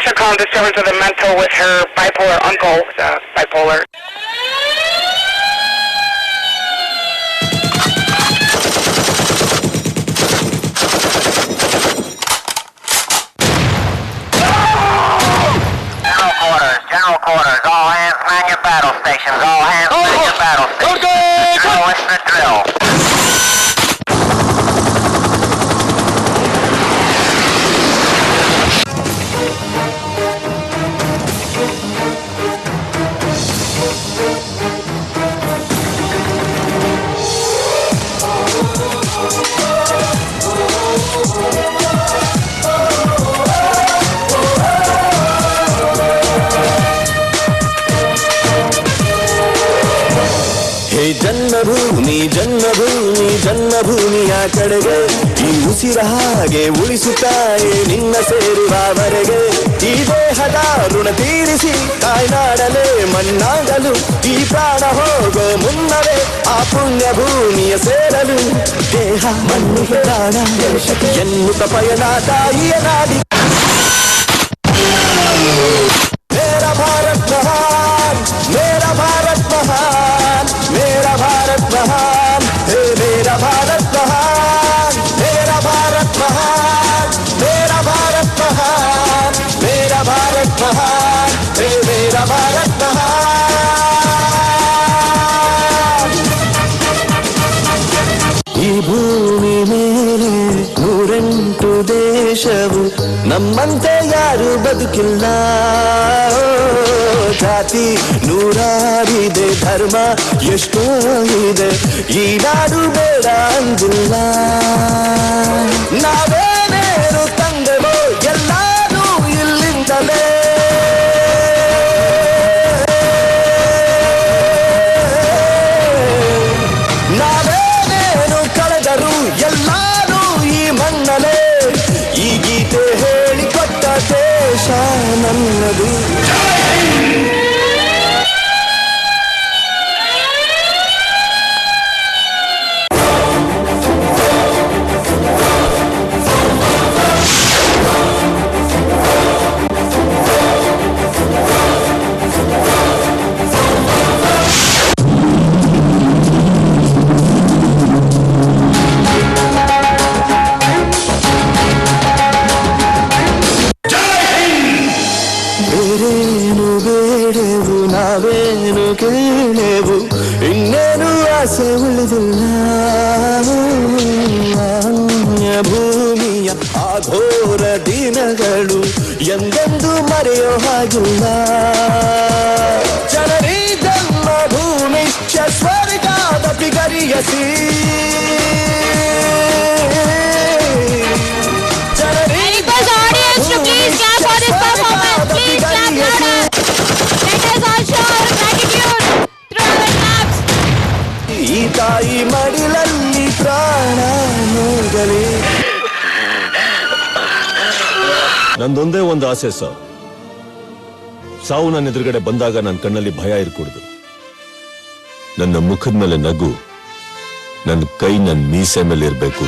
Natasha calling disturbance of the mental with her bipolar uncle, bipolar. General quarters, all hands man your battle stations, all hands man your battle stations. Drill, what's the drill? ಜನ್ಮಭೂಮಿ ಜನ್ಮಭೂಮಿ ಜನ್ಮಭೂಮಿಯ ಕಡೆಗೆ ಈ ಉಸಿರ ಹಾಗೆ ಉಳಿಸುತ್ತಾಯೆ ನಿನ್ನ ಸೇರುವವರೆಗೆ ಈ ದೇಹದ ಋಣ ತೀರಿಸಿ ತಾಯ್ನಾಡಲೇ ಮಣ್ಣಾಗಲು ಈ ಪ್ರಾಣ ಹೋಗೋ ಮುನ್ನವೇ ಆ ಪುಣ್ಯ ಭೂಮಿಯ ಸೇರಲು ದೇಹ ಮಣ್ಣು ಪ್ರಾಣ ಎನ್ನುತ್ತ ಪಯಣ ತಾಯಿಯ ನಾಡಿ ಮೇರಾ ಭಾರತ್ ಮಹಾನ್ ಮೇರಾ ಭಾರತ್ ಮಹಾನ್ मेरा भारत महान हे मेरा भारत महान मेरा भारत महान मेरा भारत महान मेरा भारत महान हे मेरा भारत महान ಈ ಭೂಮಿ ಮೇಲೆ 108 ದೇಶವು ನಮ್ಮಂತೆ ಯಾರು ಬದುಕಿಲ್ಲ ಜಾತಿ ನೂರಾರಿದೆ ಧರ್ಮ ಎಷ್ಟೋ ಇದೆ ಈ ನಾಡು ಬೇಡ ಅಂದಿಲ್ಲ ನಾವೇನೇನು ತಂದೆವೋ ಎಲ್ಲರೂ ಇಲ್ಲಿಂದಲೇ ನಾವೇನೇನು ಕಳೆದರು ಎಲ್ಲರೂ ಈ ಮಣ್ಣಲೇ ಈ ಗೀತೆ ಹೇಳಿಕೊಟ್ಟ ದೇಶ ನನ್ನದು ಬೇರೇನು ಬೇಡೆವು ನಾವೇನು ಕೇಳೆವು ಇನ್ನೇನು ಆಸೆ ಉಳಿದಿಲ್ಲ ಭೂಮಿಯ ಆಘೋರ ದಿನಗಳು ಎಂದೆಂದು ಮರೆಯೋ ಹಾಗಿಲ್ಲ ಜನರಿ ಜನ್ಮ ಭೂಮಿ ಸ್ವರ್ಗದ ಪಿಗರಿಯಸಿ ಈ ತಾಯಿ ಮಡಿಲಲ್ಲಿ ಪ್ರಾಣ ಹೋಗಲಿ ನಂದೊಂದೇ ಒಂದು ಆಸೆ ಸಾವು ನನ್ನ ಎದುರುಗಡೆ ಬಂದಾಗ ನನ್ನ ಕಣ್ಣಲ್ಲಿ ಭಯ ಇರಕೂಡದು ನನ್ನ ಮುಖದ ಮೇಲೆ ನಗು ನನ್ನ ಕೈ ನನ್ನ ಮೀಸೆ ಮೇಲೆ ಇರಬೇಕು